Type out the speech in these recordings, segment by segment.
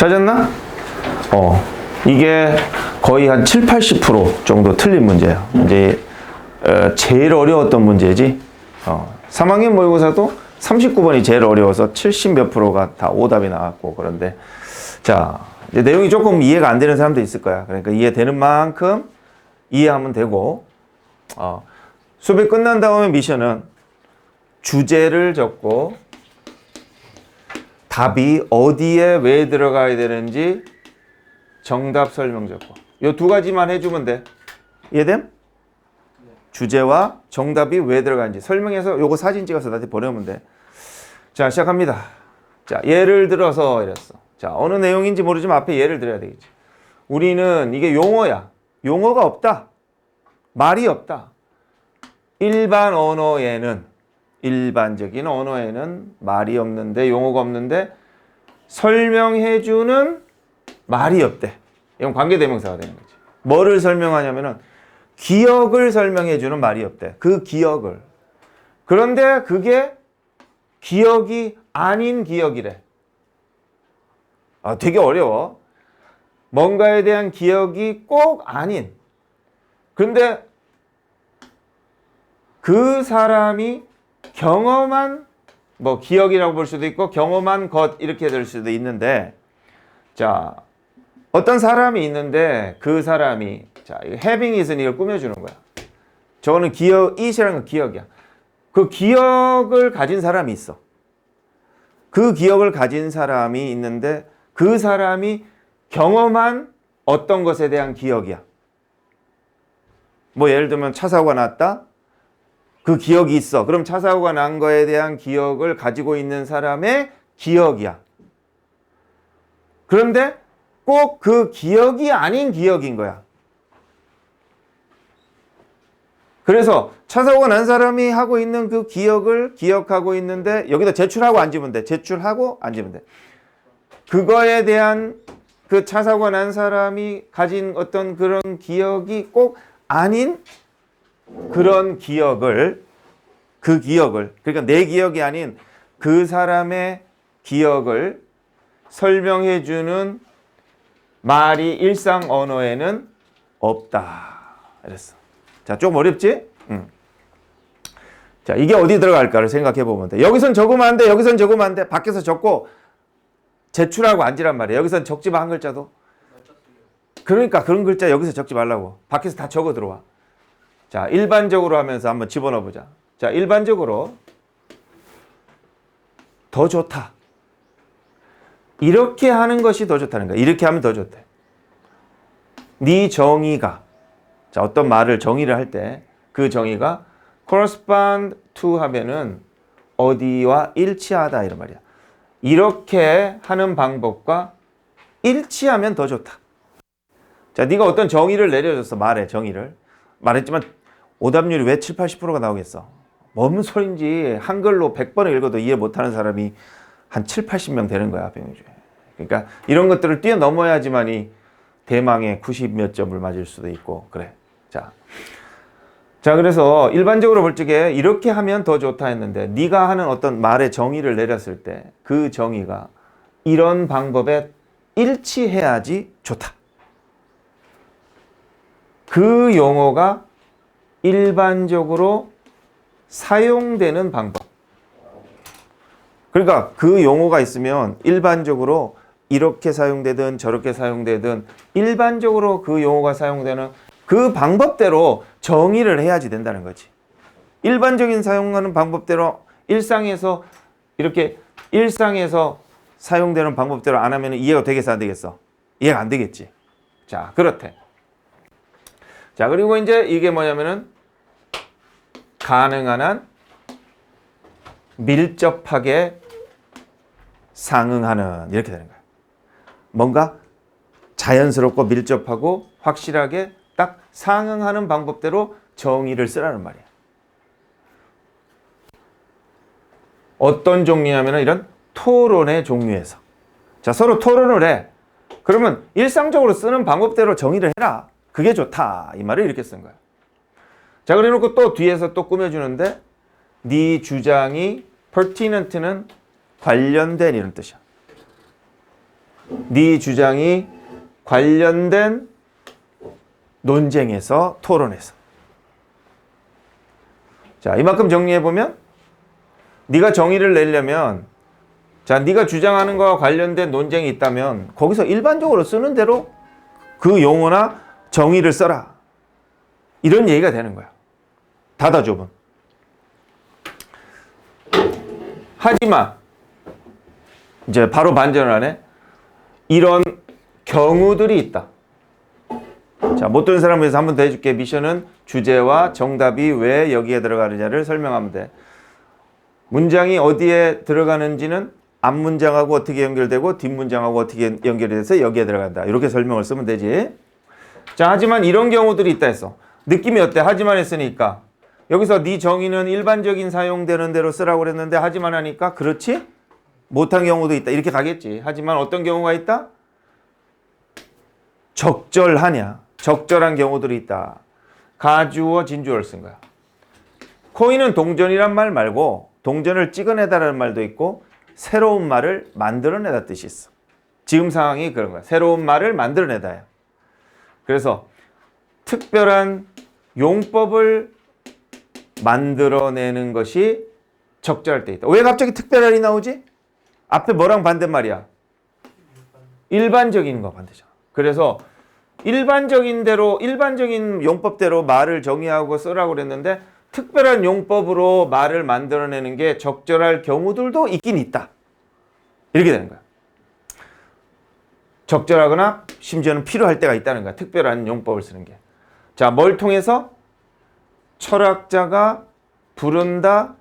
찾았나? 이게 거의 한 7, 80% 정도 틀린 문제예요. 이제 제일 어려웠던 문제지. 3학년 모의고사도 39번이 제일 어려워서 70 몇 프로가 다 오답이 나왔고, 그런데 자, 이제 내용이 조금 이해가 안 되는 사람도 있을 거야. 그러니까 이해되는 만큼 이해하면 되고, 수업이 끝난 다음에 미션은 주제를 적고 답이 어디에 왜 들어가야 되는지 정답 설명 적고, 이 두 가지만 해주면 돼. 이해됨? 주제와 정답이 왜 들어가는지 설명해서 요거 사진 찍어서 나한테 보내면 돼. 자, 시작합니다. 자, 예를 들어서 이랬어. 자, 어느 내용인지 모르지만 앞에 예를 들어야 되겠지. 우리는 이게 용어야. 용어가 없다. 말이 없다. 일반 언어에는, 일반적인 언어에는 말이 없는데, 용어가 없는데 설명해주는 말이 없대. 이건 관계대명사가 되는 거지. 뭐를 설명하냐면은 기억을 설명해주는 말이 없대. 그 기억을. 그런데 그게 기억이 아닌 기억이래. 되게 어려워. 뭔가에 대한 기억이 꼭 아닌. 근데 그 사람이 경험한, 뭐 기억이라고 볼 수도 있고 경험한 것 이렇게 될 수도 있는데, 자, 어떤 사람이 있는데 그 사람이, 자, having it은 이걸 꾸며주는 거야. 저거는 기억, it이라는 건 기억이야. 그 기억을 가진 사람이 있어. 그 기억을 가진 사람이 있는데 그 사람이 경험한 어떤 것에 대한 기억이야. 뭐 예를 들면 차 사고가 났다. 그 기억이 있어. 그럼 차 사고가 난 거에 대한 기억을 가지고 있는 사람의 기억이야. 그런데 꼭 그 기억이 아닌 기억인 거야. 그래서 차 사고가 난 사람이 하고 있는 그 기억을 기억하고 있는데 여기다 제출하고 앉으면 돼. 제출하고 앉으면 돼. 그거에 대한 그 차 사고가 난 사람이 가진 어떤 그런 기억이 꼭 아닌 그런 기억을, 그 기억을, 그러니까 내 기억이 아닌 그 사람의 기억을 설명해 주는 말이 일상 언어에는 없다. 이랬어. 자, 좀 어렵지? 자, 이게 어디 들어갈까를 생각해 보면 돼. 여기선 적으면 안 돼. 여기선 적으면 안 돼. 밖에서 적고 제출하고 앉으란 말이야. 여기선 적지 마, 한 글자도. 그러니까 그런 글자 여기서 적지 말라고. 밖에서 다 적어 들어와. 자, 일반적으로 하면서 한번 집어넣어 보자. 자, 일반적으로 더 좋다. 이렇게 하는 것이 더 좋다는 거야. 이렇게 하면 더 좋대. 네 정의가, 자, 어떤 말을 정의를 할 때 그 정의가 correspond to 하면은 어디와 일치하다 이런 말이야. 이렇게 하는 방법과 일치하면 더 좋다. 자, 네가 어떤 정의를 내려줬어. 말해, 정의를. 말했지만 오답률이 왜 7, 80%가 나오겠어? 뭔 소린지 한글로 100번을 읽어도 이해 못하는 사람이 한 7, 80명 되는 거야, 100명 중에. 그러니까 이런 것들을 뛰어넘어야지만이 대망의 90 몇 점을 맞을 수도 있고, 그래. 자, 그래서 일반적으로 볼 적에 이렇게 하면 더 좋다 했는데, 네가 하는 어떤 말의 정의를 내렸을 때 그 정의가 이런 방법에 일치해야지 좋다. 그 용어가 일반적으로 사용되는 방법. 그러니까 그 용어가 있으면 일반적으로 이렇게 사용되든 저렇게 사용되든 일반적으로 그 용어가 사용되는 그 방법대로 정의를 해야지 된다는 거지. 일반적인 사용하는 방법대로 일상에서 이렇게 일상에서 사용되는 방법대로 안 하면 이해가 되겠어, 안 되겠어? 이해가 안 되겠지. 자, 그렇대. 자, 그리고 이제 이게 뭐냐면은 가능한 한 밀접하게 상응하는, 이렇게 되는 거야. 뭔가 자연스럽고 밀접하고 확실하게 딱 상응하는 방법대로 정의를 쓰라는 말이야. 어떤 종류냐면 이런 토론의 종류에서. 자, 서로 토론을 해. 그러면 일상적으로 쓰는 방법대로 정의를 해라. 그게 좋다. 이 말을 이렇게 쓴 거야. 자, 그래 놓고 또 뒤에서 또 꾸며주는데, 네 주장이 pertinent는 관련된 이런 뜻이야. 네 주장이 관련된 논쟁에서, 토론에서. 자, 이만큼 정리해보면 네가 정의를 내려면, 자, 네가 주장하는 거와 관련된 논쟁이 있다면 거기서 일반적으로 쓰는 대로 그 용어나 정의를 써라. 이런 얘기가 되는 거야. 닫아줘본. 하지만 이제 바로 반전을 하네. 이런 경우들이 있다. 자, 못 들은 사람을 위해서 한 번 더 해줄게. 미션은 주제와 정답이 왜 여기에 들어가느냐를 설명하면 돼. 문장이 어디에 들어가는지는 앞문장하고 어떻게 연결되고 뒷문장하고 어떻게 연결이 돼서 여기에 들어간다. 이렇게 설명을 쓰면 되지. 자, 하지만 이런 경우들이 있다 했어. 느낌이 어때? 하지만 했으니까. 여기서 네 정의는 일반적인 사용되는 대로 쓰라고 그랬는데 하지만 하니까 그렇지? 못한 경우도 있다. 이렇게 가겠지. 하지만 어떤 경우가 있다? 적절하냐? 적절한 경우들이 있다. 가주어, 진주어를 쓴 거야. 코인은 동전이란 말 말고 동전을 찍어내다라는 말도 있고 새로운 말을 만들어내다 뜻이 있어. 지금 상황이 그런 거야. 새로운 말을 만들어내다야. 그래서 특별한 용법을 만들어내는 것이 적절할 때 있다. 왜 갑자기 특별할이 나오지? 앞에 뭐랑 반대말이야? 일반적인 거 반대잖아. 그래서 일반적인 대로, 일반적인 용법대로 말을 정의하고 쓰라고 그랬는데 특별한 용법으로 말을 만들어내는 게 적절할 경우들도 있긴 있다. 이렇게 되는 거야. 적절하거나 심지어는 필요할 때가 있다는 거야. 특별한 용법을 쓰는 게. 자, 뭘 통해서? 철학자가 부른다,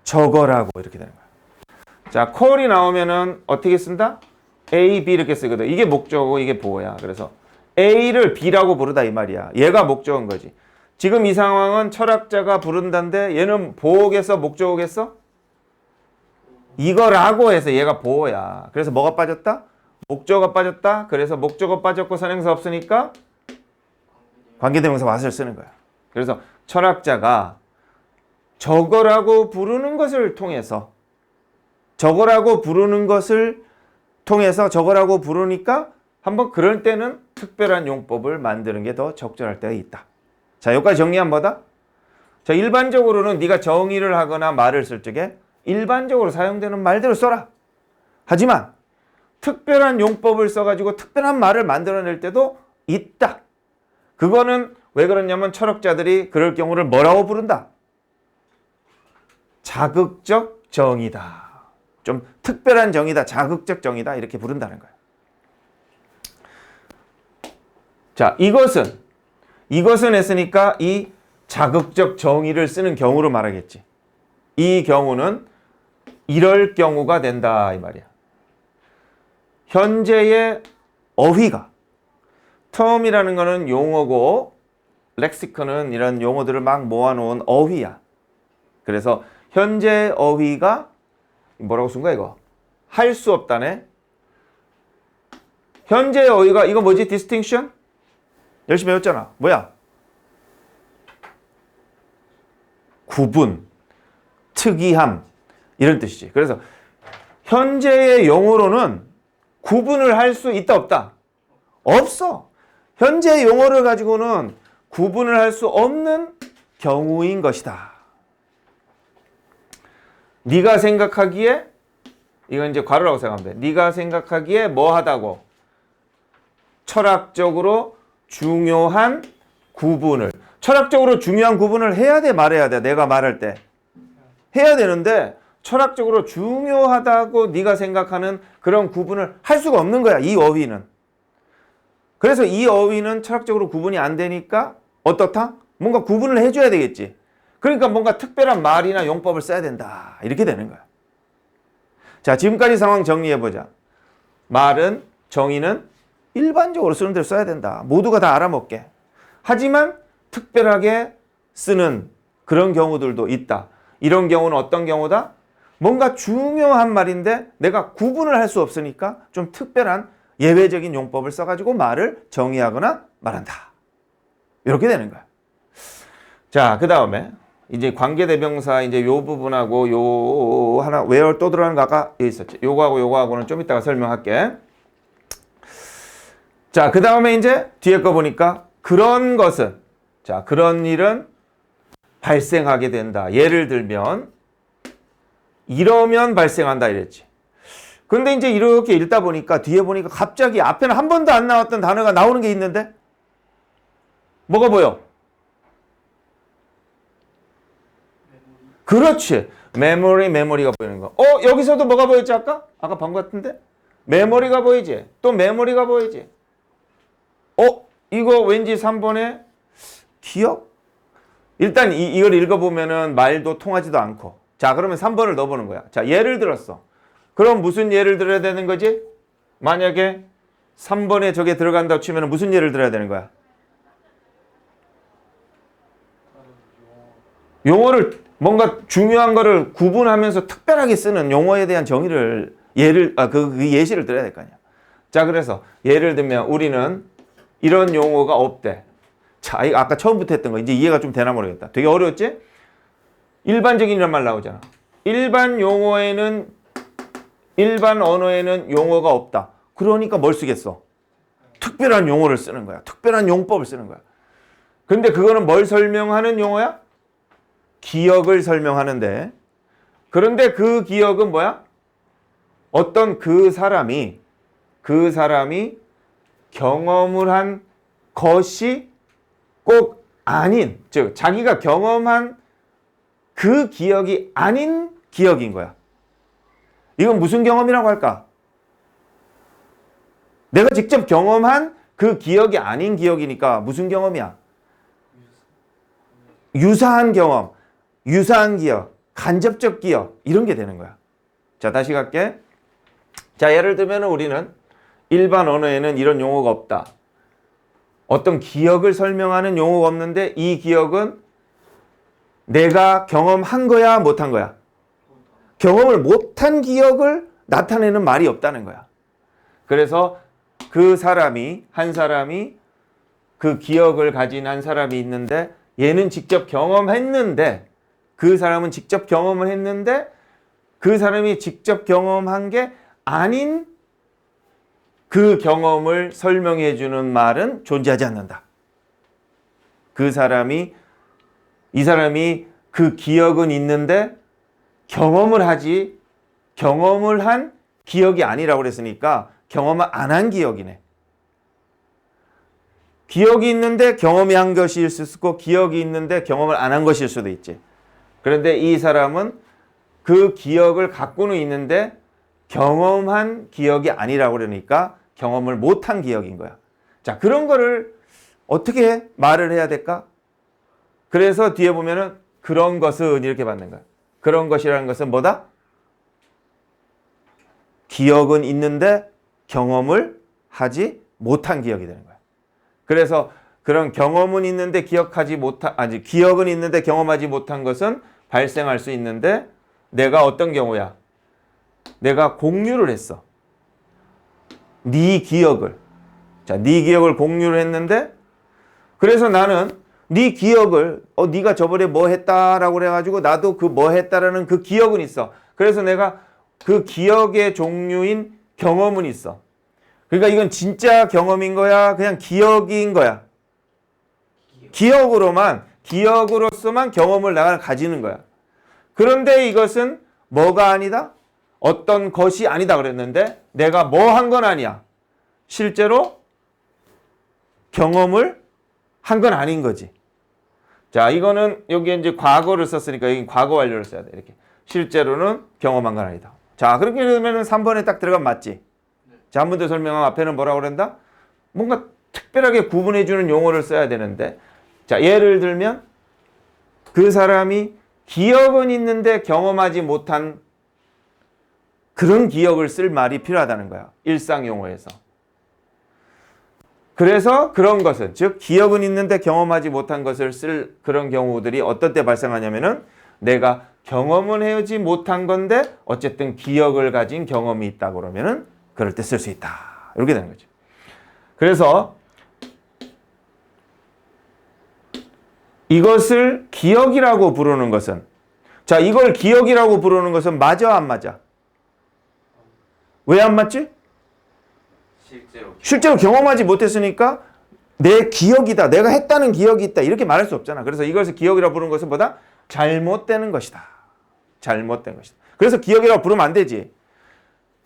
적어라고 이렇게 되는 거야. 자, call이 나오면은 어떻게 쓴다? A, B 이렇게 쓰거든. 이게 목적어고 이게 보어야. 그래서 A를 B라고 부르다 이 말이야. 얘가 목적어인 거지. 지금 이 상황은 철학자가 부른다인데 얘는 보어겠어? 목적어겠어? 이거라고 해서 얘가 보어야. 그래서 뭐가 빠졌다? 목적어가 빠졌다. 그래서 목적어 빠졌고 선행사 없으니까 관계대명사 what을 쓰는 거야. 그래서 철학자가 저거라고 부르는 것을 통해서, 저거라고 부르는 것을 통해서 저거라고 부르니까 한번 그럴 때는 특별한 용법을 만드는 게 더 적절할 때가 있다. 자, 여기까지 정리한 뭐다? 자, 일반적으로는 네가 정의를 하거나 말을 쓸 적에 일반적으로 사용되는 말대로 써라. 하지만 특별한 용법을 써가지고 특별한 말을 만들어낼 때도 있다. 그거는 왜 그러냐면 철학자들이 그럴 경우를 뭐라고 부른다? 자극적 정의다. 좀 특별한 정의다. 자극적 정의다. 이렇게 부른다는 거야. 자, 이것은 했으니까 이 자극적 정의를 쓰는 경우로 말하겠지. 이 경우는 이럴 경우가 된다 이 말이야. 현재의 어휘가, term이라는 거는 용어고 렉시컨은 이런 용어들을 막 모아놓은 어휘야. 그래서 현재 어휘가 뭐라고 쓴 거야 이거? 할 수 없다네. 현재 어휘가 이거 뭐지? distinction? 열심히 배웠잖아. 뭐야? 구분, 특이함 이런 뜻이지. 그래서 현재의 용어로는 구분을 할 수 있다 없다? 없어. 현재 용어를 가지고는 구분을 할 수 없는 경우인 것이다. 네가 생각하기에, 이건 이제 괄호라고 생각하면 돼. 네가 생각하기에 뭐 하다고? 철학적으로 중요한 구분을. 철학적으로 중요한 구분을 해야 돼, 말해야 돼? 내가 말할 때. 해야 되는데 철학적으로 중요하다고 네가 생각하는 그런 구분을 할 수가 없는 거야, 이 어휘는. 그래서 이 어휘는 철학적으로 구분이 안 되니까 어떻다? 뭔가 구분을 해줘야 되겠지. 그러니까 뭔가 특별한 말이나 용법을 써야 된다. 이렇게 되는 거야. 자, 지금까지 상황 정리해보자. 말은, 정의는 일반적으로 쓰는 대로 써야 된다. 모두가 다 알아먹게. 하지만 특별하게 쓰는 그런 경우들도 있다. 이런 경우는 어떤 경우다? 뭔가 중요한 말인데 내가 구분을 할 수 없으니까 좀 특별한 예외적인 용법을 써가지고 말을 정의하거나 말한다. 이렇게 되는 거야. 자, 그 다음에 이제 관계대명사 이제 요 부분하고 요 하나 where 또 들어가는 거 아까 여기 있었지. 요거하고 요거하고는 좀 이따가 설명할게. 자, 그 다음에 이제 뒤에 거 보니까 그런 것은, 자, 그런 일은 발생하게 된다. 예를 들면 이러면 발생한다 이랬지. 근데 이제 이렇게 읽다 보니까 뒤에 보니까 갑자기 앞에는 한 번도 안 나왔던 단어가 나오는 게 있는데 뭐가 보여? 그렇지. 메모리가 보이는 거. 여기서도 뭐가 보였지 아까? 아까 본 것 같은데? 메모리가 보이지? 또 메모리가 보이지? 이거 왠지 3번에 기억? 일단 이걸 읽어보면은 말도 통하지도 않고. 자, 그러면 3번을 넣어보는 거야. 자, 예를 들었어. 그럼 무슨 예를 들어야 되는 거지? 만약에 3번에 저게 들어간다고 치면 무슨 예를 들어야 되는 거야? 용어를 뭔가 중요한 거를 구분하면서 특별하게 쓰는 용어에 대한 정의를 그 예시를 들어야 될 거 아니야. 자, 그래서 예를 들면 우리는 이런 용어가 없대. 자, 이거 아까 처음부터 했던 거 이제 이해가 좀 되나 모르겠다. 되게 어려웠지? 일반적인이란 말 나오잖아. 일반 언어에는 용어가 없다. 그러니까 뭘 쓰겠어? 특별한 용어를 쓰는 거야. 특별한 용법을 쓰는 거야. 근데 그거는 뭘 설명하는 용어야? 기억을 설명하는데, 그런데 그 기억은 뭐야? 어떤 그 사람이 경험을 한 것이 꼭 아닌, 즉 자기가 경험한 그 기억이 아닌 기억인 거야. 이건 무슨 경험이라고 할까? 내가 직접 경험한 그 기억이 아닌 기억이니까 무슨 경험이야? 유사한 경험, 유사한 기억, 간접적 기억 이런 게 되는 거야. 자, 다시 갈게. 자, 예를 들면 우리는 일반 언어에는 이런 용어가 없다. 어떤 기억을 설명하는 용어가 없는데 이 기억은 내가 경험한 거야, 못한 거야? 경험을 못한 기억을 나타내는 말이 없다는 거야. 그래서 한 사람이 그 기억을 가진 한 사람이 있는데 얘는 직접 경험했는데 그 사람은 직접 경험을 했는데 그 사람이 직접 경험한 게 아닌 그 경험을 설명해 주는 말은 존재하지 않는다. 이 사람이 그 기억은 있는데 경험을 한 기억이 아니라고 그랬으니까 경험을 안 한 기억이네. 기억이 있는데 경험이 한 것일 수도 있고 기억이 있는데 경험을 안 한 것일 수도 있지. 그런데 이 사람은 그 기억을 갖고는 있는데 경험한 기억이 아니라고 그러니까 경험을 못한 기억인 거야. 자, 그런 거를 어떻게 말을 해야 될까? 그래서 뒤에 보면은 그런 것은 이렇게 받는 거야. 그런 것이라는 것은 뭐다? 기억은 있는데 경험을 하지 못한 기억이 되는 거야. 그래서 그런 경험은 있는데 기억은 있는데 경험하지 못한 것은 발생할 수 있는데 내가 어떤 경우야? 내가 공유를 했어. 네 기억을 공유를 했는데 그래서 나는 네 기억을 네가 저번에 뭐 했다라고 그래가지고 나도 그 뭐 했다라는 그 기억은 있어. 그래서 내가 그 기억의 종류인 경험은 있어. 그러니까 이건 진짜 경험인 거야? 그냥 기억인 거야? 기억으로서만 경험을 내가 가지는 거야. 그런데 이것은 뭐가 아니다? 어떤 것이 아니다 그랬는데 내가 뭐 한 건 아니야. 실제로 경험을 한 건 아닌 거지. 자, 이거는 여기 이제 과거를 썼으니까 여기 과거 완료를 써야 돼. 이렇게. 실제로는 경험한 건 아니다. 자, 그렇게 되면 3번에 딱 들어가면 맞지? 자, 한 번 더 설명하면 앞에는 뭐라고 그런다? 뭔가 특별하게 구분해주는 용어를 써야 되는데 자, 예를 들면 그 사람이 기억은 있는데 경험하지 못한 그런 기억을 쓸 말이 필요하다는 거야. 일상 용어에서. 그래서 그런 것은 즉 기억은 있는데 경험하지 못한 것을 쓸 그런 경우들이 어떤 때 발생하냐면은 내가 경험은 해오지 못한 건데 어쨌든 기억을 가진 경험이 있다 그러면은 그럴 때 쓸 수 있다. 이렇게 되는 거죠. 그래서 이것을 기억이라고 부르는 것은 자, 이걸 기억이라고 부르는 것은 맞아 안 맞아? 왜 안 맞지? 실제로 경험하지 못했으니까 내 기억이다. 내가 했다는 기억이 있다. 이렇게 말할 수 없잖아. 그래서 이것을 기억이라고 부르는 것은 뭐다? 잘못되는 것이다. 잘못된 것이다. 그래서 기억이라고 부르면 안 되지.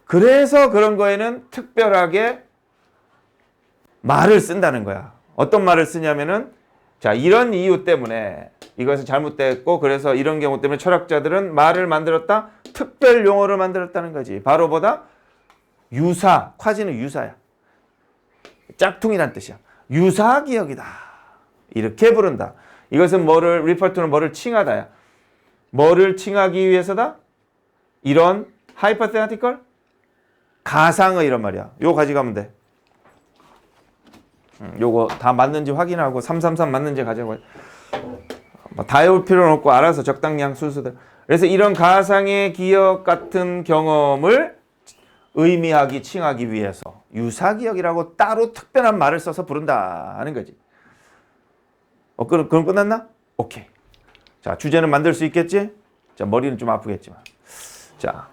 그래서 그런 거에는 특별하게 말을 쓴다는 거야. 어떤 말을 쓰냐면은 자, 이런 이유 때문에 이것은 잘못됐고 그래서 이런 경우 때문에 철학자들은 말을 만들었다. 특별 용어를 만들었다는 거지. 바로 보다 유사. 콰지는 유사야. 짝퉁이란 뜻이야. 유사 기억이다. 이렇게 부른다. 이것은 뭐를 리퍼트는 뭐를 칭하다야. 뭐를 칭하기 위해서다? 이런 hypothetical 가상의 이런 말이야. 요거 가져가면 돼. 요거 다 맞는지 확인하고 333 맞는지 가져가. 다 외울 필요는 없고 알아서 적당량 순서대로. 그래서 이런 가상의 기억 같은 경험을 의미하기, 칭하기 위해서 유사기억이라고 따로 특별한 말을 써서 부른다 하는 거지. 그럼 끝났나? 오케이. 자, 주제는 만들 수 있겠지? 자, 머리는 좀 아프겠지만. 자.